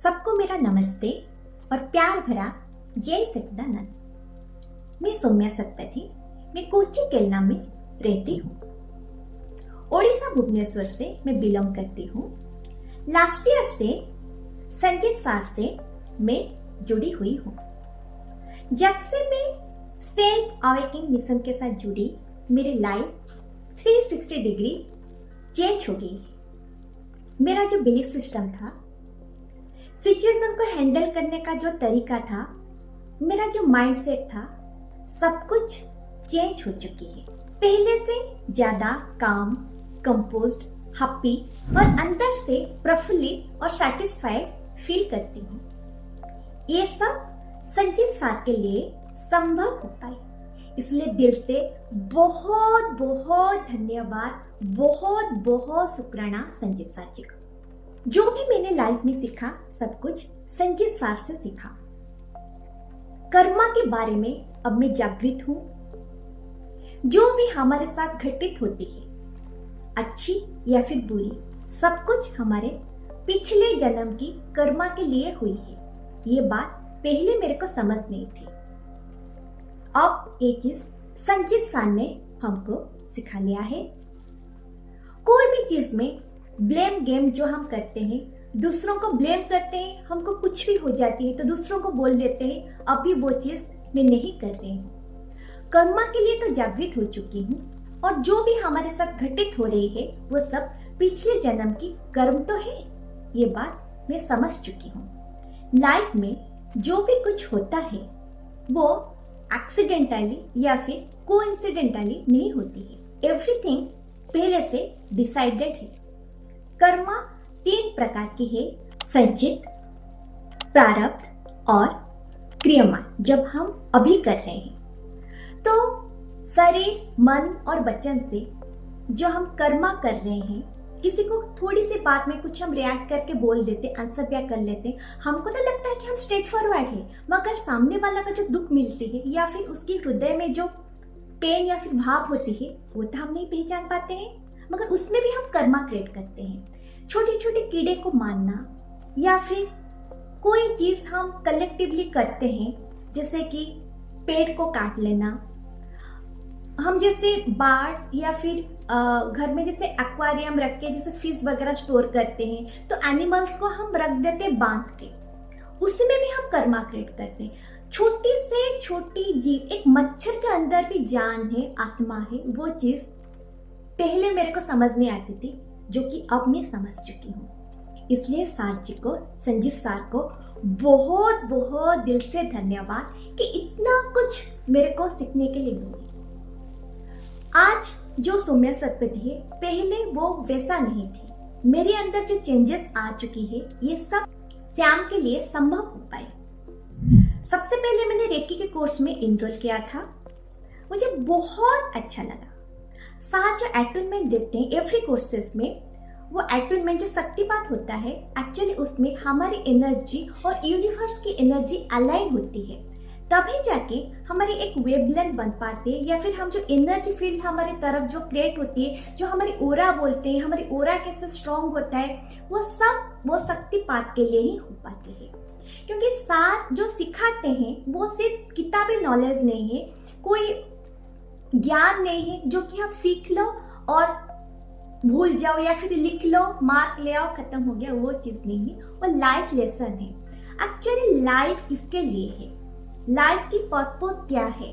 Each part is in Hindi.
सबको मेरा नमस्ते और प्यार भरा जय सच्चिदानंद। मैं सौम्या सतपथी। मैं कोची केलना में रहती हूँ। ओडिशा भुवनेश्वर से मैं बिलोंग करती हूँ। लास्ट ईयर से संजीव सर से मैं जुड़ी हुई हूँ। जब से मैं सेल्फ अवेकिंग मिशन के साथ जुड़ी, मेरी लाइफ 360 डिग्री चेंज हो गई। मेरा जो बिलीफ सिस्टम था, सिचुएशन को हैंडल करने का जो तरीका था, मेरा जो माइंडसेट था, सब कुछ चेंज हो चुकी है। पहले से ज्यादा काम, कंपोज्ड, हैप्पी और अंदर से प्रफुल्लित और सैटिस्फाइड फील करती हूँ। ये सब संजीव सर के लिए संभव हो पाई, इसलिए दिल से बहुत बहुत धन्यवाद, बहुत बहुत शुक्राना संजीव सर जी को। जो भी मैंने लाइफ में सीखा, सब कुछ संजीव सर से सीखा। कर्मा के बारे में अब मैं जागृत हूँ। जो भी हमारे साथ घटित होती है, अच्छी या फिर बुरी, सब कुछ हमारे पिछले जन्म की कर्मा के लिए हुई है। ये बात पहले मेरे को समझ नहीं थी। अब ये चीज संजीव सर ने हमको सिखा लिया है। कोई भी चीज में ब्लेम गेम जो हम करते हैं, दूसरों को ब्लेम करते हैं, हमको कुछ भी हो जाती है तो दूसरों को बोल देते हैं, अभी वो चीज मैं नहीं कर रही हूँ। कर्मा के लिए तो जागृत हो चुकी हूँ और जो भी हमारे साथ घटित हो रही है वो सब पिछले जन्म की कर्म तो है। ये बात मैं समझ चुकी हूँ। लाइफ में जो भी कुछ होता है वो एक्सीडेंटली या फिर कोइंसिडेंटली नहीं होती है। एवरीथिंग पहले से डिसाइडेड है। कर्मा 3 प्रकार की है: संचित, प्रारब्ध और क्रियमान। जब हम अभी कर रहे हैं तो शरीर, मन और वचन से जो हम कर्मा कर रहे हैं, किसी को थोड़ी सी बात में कुछ हम रिएक्ट करके बोल देते, आंसर क्या कर लेते, हमको तो लगता है कि हम स्ट्रेट फॉरवर्ड है, मगर सामने वाला का जो दुख मिलती है या फिर उसके हृदय में जो पेन या फिर भाव होती है, वो तो हम नहीं पहचान पाते हैं, मगर उसमें भी हम कर्मा क्रिएट करते हैं। छोटे छोटे कीड़े को मारना या फिर कोई चीज हम कलेक्टिवली करते हैं, जैसे कि पेड़ को काट लेना। हम जैसे बार्ड्स या फिर घर में जैसे एक्वेरियम रख के जैसे फिश वगैरह स्टोर करते हैं, तो एनिमल्स को हम रख देते बांध के, उसमें भी हम कर्मा क्रिएट करते हैं। छोटी से छोटी जीव, एक मच्छर के अंदर भी जान है, आत्मा है। वो चीज पहले मेरे को समझ नहीं आती थी, जो कि अब मैं समझ चुकी हूँ। इसलिए सर जी को, संजीव सर को बहुत बहुत दिल से धन्यवाद कि इतना कुछ मेरे को सीखने के लिए मिले। आज जो सौम्या सतपथी है, पहले वो वैसा नहीं थी। मेरे अंदर जो चेंजेस आ चुकी है, ये सब श्याम के लिए संभव हो पाए। सबसे पहले मैंने रेकी के कोर्स में इनरोल किया था। मुझे बहुत अच्छा लगा। सर जो अटूनमेंट देते हैं एवरी कोर्सेस में, वो अटूनमेंट जो शक्तिपात होता है, एक्चुअली उसमें हमारी एनर्जी और यूनिवर्स की एनर्जी अलाइन होती है, तभी जाके हमारी एक वेवलेंथ बन पाते हैं, या फिर हम जो एनर्जी फील्ड हमारे तरफ जो क्रिएट होती है, जो हमारी ओरा बोलते हैं, हमारी ओरा कैसे स्ट्रॉन्ग होता है, वो सब वो शक्तिपात के लिए ही हो पाते हैं। क्योंकि सर जो सिखाते हैं वो सिर्फ किताबी नॉलेज नहीं है, कोई ज्ञान नहीं है जो कि आप सीख लो और भूल जाओ या फिर लिख लो, मार्क ले आओ, खत्म हो गया, वो चीज नहीं है। वो लाइफ लेसन है। एक्चुअली लाइफ किसके लिए है, लाइफ की पर्पस क्या है,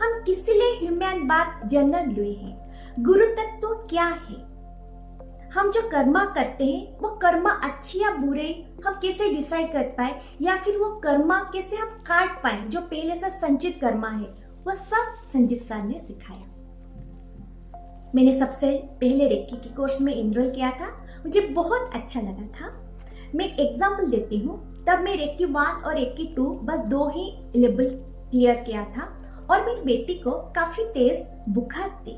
हम किस लिए ह्यूमन बात जन्म लिए हैं, गुरु तत्व क्या है, हम जो कर्मा करते हैं वो कर्मा अच्छी या बुरे हम कैसे डिसाइड कर पाए, या फिर वो कर्मा कैसे हम काट पाए जो पहले से संचित कर्मा है, वो सब संजीव सर ने सिखाया। मैंने सबसे पहले रेकी के कोर्स में इनरोल किया था। मुझे बहुत अच्छा लगा था। मैं एक एग्जाम्पल देती हूँ। तब मैं रेकी 1 और रेकी 2 बस 2 ही लेवल क्लियर किया था और मेरी बेटी को काफी तेज बुखार थी।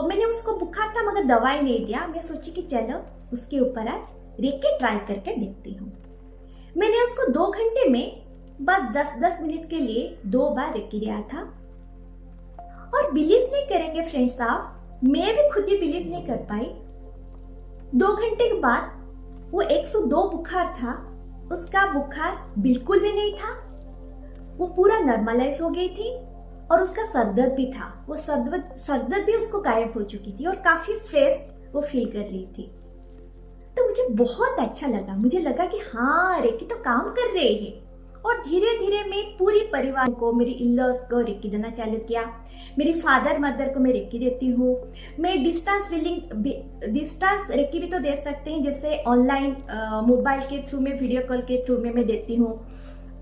मैंने उसको बुखार था मगर दवाई नहीं दिया। मैं सोची कि चलो उसके ऊपर आज रेकी ट्राई करके देखती हूँ। मैंने उसको 2 घंटे में बस 10-10 मिनट के लिए 2 बार रेकी दिया था। और बिलीव नहीं करेंगे फ्रेंड्स आप, मैं भी खुद ही बिलीव नहीं कर पाई। 2 घंटे के बाद वो 102 बुखार था, उसका बुखार बिल्कुल भी नहीं था, वो पूरा नॉर्मलाइज हो गई थी और उसका सरदर्द भी था, वो सरदर्द भी उसको गायब हो चुकी थी और काफी फ्रेश वो फील कर रही थी। तो मुझे बहुत अच्छा लगा, मुझे लगा कि हाँ रेकी तो काम कर रही है। और धीरे धीरे मैं पूरी परिवार को, मेरी इन-लॉज को रेकी देना चालू किया। मेरी फादर मदर को मैं रेकी देती हूँ। मैं डिस्टेंस रेकी भी तो दे सकते हैं, जैसे ऑनलाइन मोबाइल के थ्रू में, वीडियो कॉल के थ्रू में मैं देती हूँ।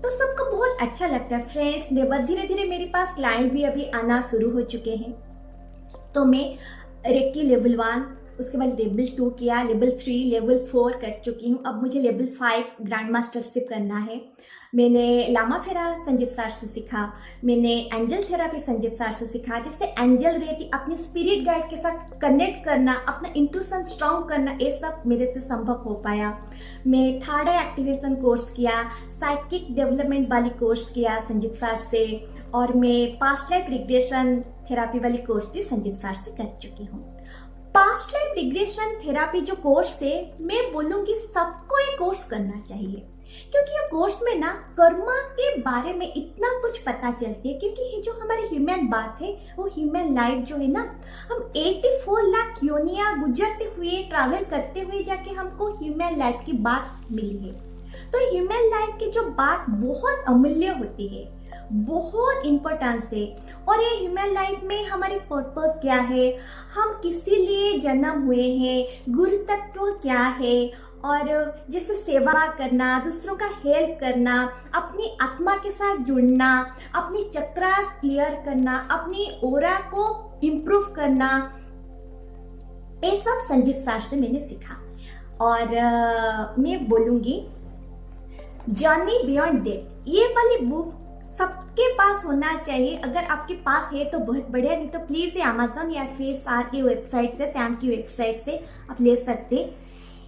तो सबको बहुत अच्छा लगता है, फ्रेंड्स, नेबर। धीरे धीरे मेरे पास क्लाइंट भी अभी आना शुरू हो चुके हैं। तो मैं रेकी लेवल 1, उसके बाद लेवल 2 किया, लेवल 3, लेवल 4 कर चुकी हूँ। अब मुझे लेवल 5 ग्रैंड मास्टरशिप करना है। मैंने लामा फेरा संजीव सर से सीखा, मैंने एंजल थेरापी संजीव सर से सीखा। जैसे एंजल रहती, अपनी स्पिरिट गाइड के साथ कनेक्ट करना, अपना इंट्यूशन स्ट्रॉन्ग करना, ये सब मेरे से संभव हो पाया। मैं थर्ड आई एक्टिवेशन कोर्स किया, साइकिक डेवलपमेंट वाली कोर्स किया संजीव सर से, और मैं पास्ट लाइफ रिग्रेशन थेरापी वाली कोर्स भी संजीव सर से कर चुकी हूँ। पास्ट लाइफ रिग्रेशन थेरापी जो कोर्स है, मैं बोलूँगी सबको ये कोर्स करना चाहिए, क्योंकि ये कोर्स में ना कर्मा के बारे में इतना कुछ पता चलती है। क्योंकि ये जो हमारी ह्यूमन बात है, वो ह्यूमन लाइफ जो है ना, हम 84 लाख योनियाँ गुजरते हुए, ट्रैवल करते हुए जाके हमको ह्यूमन लाइफ की बात मिली है। तो ह्यूमन लाइफ की जो बात बहुत अमूल्य होती है, बहुत इम्पोर्टेंस है। और ये ह्यूमन लाइफ में हमारी पर्पस क्या है, हम किसी लिए जन्म हुए हैं, गुरु तत्व क्या है, और जैसे सेवा करना, दूसरों का हेल्प करना, अपनी आत्मा के साथ जुड़ना, अपनी चक्रास क्लियर करना, अपनी ओरा को इम्प्रूव करना, ये सब संजीव सर से मैंने सीखा। और मैं बोलूँगी जर्नी बियॉन्ड डेथ, ये वाली बुक सबके पास होना चाहिए। अगर आपके पास है तो बहुत बढ़िया, नहीं तो प्लीज़ ये अमेज़न या फिर सार की वेबसाइट से, सैम की वेबसाइट से आप ले सकते।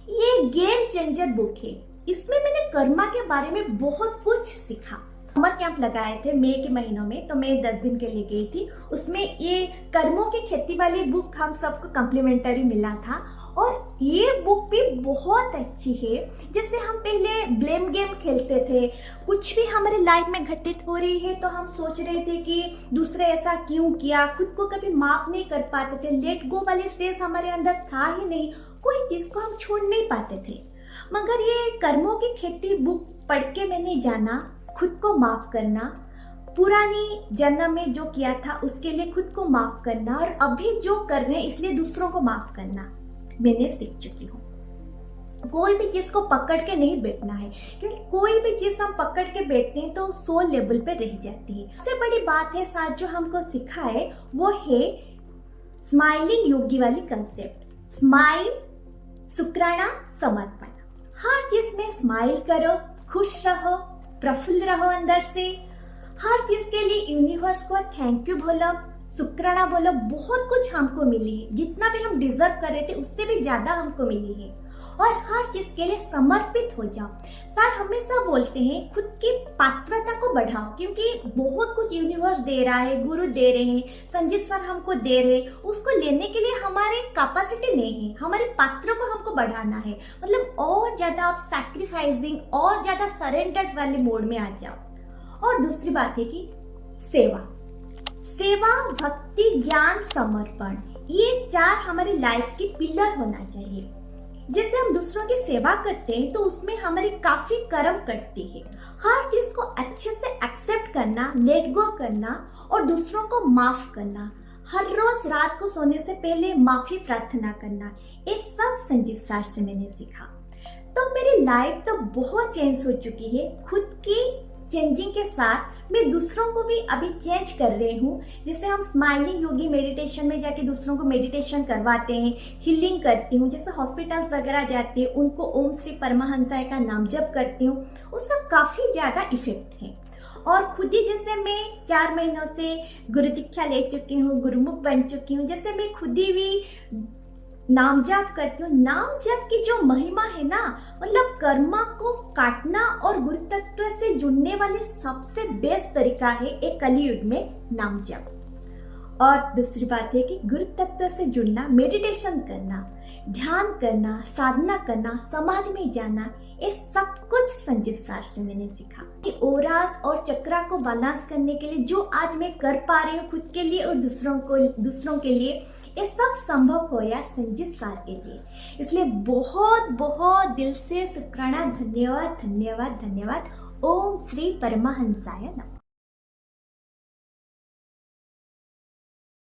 ये गेम चेंजर बुक है। इसमें मैंने कर्मा के बारे में बहुत कुछ सीखा। समर कैंप लगाए थे मई के महीनों में, तो मैं 10 दिन के लिए गई थी। उसमें ये कर्मों की खेती वाली बुक हम सबको कम्प्लीमेंटरी मिला था, और ये बुक भी बहुत अच्छी है। जैसे हम पहले ब्लेम गेम खेलते थे, कुछ भी हमारे लाइफ में घटित हो रही है तो हम सोच रहे थे कि दूसरे ऐसा क्यों किया, खुद को कभी माफ नहीं कर पाते थे। लेट गो वाली स्टेज हमारे अंदर था ही नहीं, कोई चीज़ को हम छोड़ नहीं पाते थे। मगर ये कर्मों की खेती बुक पढ़ के मैंने जाना, खुद को माफ करना, पुरानी जन्म में जो किया था उसके लिए खुद को माफ करना, और अभी जो कर रहे हैं इसलिए दूसरों को माफ करना मैंने सीख चुकी हूँ। कोई भी चीज को पकड़ के नहीं बैठना है, क्योंकि कोई भी चीज हम पकड़ के बैठते हैं तो सोल लेवल पे रह जाती है। सबसे बड़ी बात है साथ जो हमको सिखा है वो है स्माइलिंग योगी वाली कंसेप्ट। स्माइल, शुक्राना, समर्पण। हर चीज में स्माइल करो, खुश रहो, प्रफुल्ल रहो अंदर से। हर चीज के लिए यूनिवर्स को थैंक यू बोलो, शुक्राना बोलो। बहुत कुछ हमको मिली है, जितना भी हम डिजर्व कर रहे थे उससे भी ज्यादा हमको मिली है। और हर चीज के लिए समर्पित हो जाओ। सर हमेशा बोलते हैं खुद की पात्रता को बढ़ाओ, क्योंकि बहुत कुछ यूनिवर्स दे रहा है, गुरु दे रहे हैं, संजीव सर हमको दे रहे हैं, उसको लेने के लिए हमारे कैपेसिटी नहीं है। हमारे पात्र को हमको बढ़ाना है, मतलब और ज्यादा आप सैक्रिफाइसिंग और ज्यादा सरेंडर्ड वाले मोड में आ जाओ। और दूसरी बात है कि सेवा, भक्ति, ज्ञान, समर्पण, ये 4 हमारी लाइफ की पिलर होना चाहिए। जैसे हम दूसरों की सेवा करते हैं तो उसमें हमारी काफी कर्म कटती है। हर चीज को अच्छे से एक्सेप्ट करना, लेट गो करना, और दूसरों को माफ करना। हर रोज रात को सोने से पहले माफी प्रार्थना करना, ये सब संजीव सर से मैंने सीखा। तो मेरी लाइफ तो बहुत चेंज हो चुकी है। खुद की चेंजिंग के साथ मैं दूसरों को भी अभी चेंज कर रही हूँ। जैसे हम स्माइलिंग योगी मेडिटेशन में जाके दूसरों को मेडिटेशन करवाते हैं, हीलिंग करती हूँ। जैसे हॉस्पिटल्स वगैरह जाते हैं, उनको ओम श्री परमहंसाय का नाम जप करती हूँ, उसका काफ़ी ज़्यादा इफेक्ट है। और खुद ही जैसे मैं 4 महीनों से गुरु दीक्षा ले चुकी हूँ, गुरुमुख बन चुकी हूँ। जैसे मैं खुद ही भी नाम जप करती हूँ। नाम जप की जो महिमा है ना, मतलब कर्मा को काटना और गुरु तत्व से जुड़ने वाले सबसे बेस्ट तरीका है एक कलयुग में नाम जप। और दूसरी बात है कि गुरु तत्व से जुड़ना, मेडिटेशन करना, ध्यान करना, साधना करना, समाधि में जाना, ये सब कुछ संजीव सार से मैंने सीखा कि ओरास और चक्रा को बैलेंस करने के लिए जो आज मैं कर पा रही हूँ खुद के लिए और दूसरों के लिए, ये सब संभव होया संजीव सार के लिए। इसलिए बहुत बहुत दिल से शुक्राना, धन्यवाद धन्यवाद धन्यवाद। ओम श्री परमहंसाय नमः।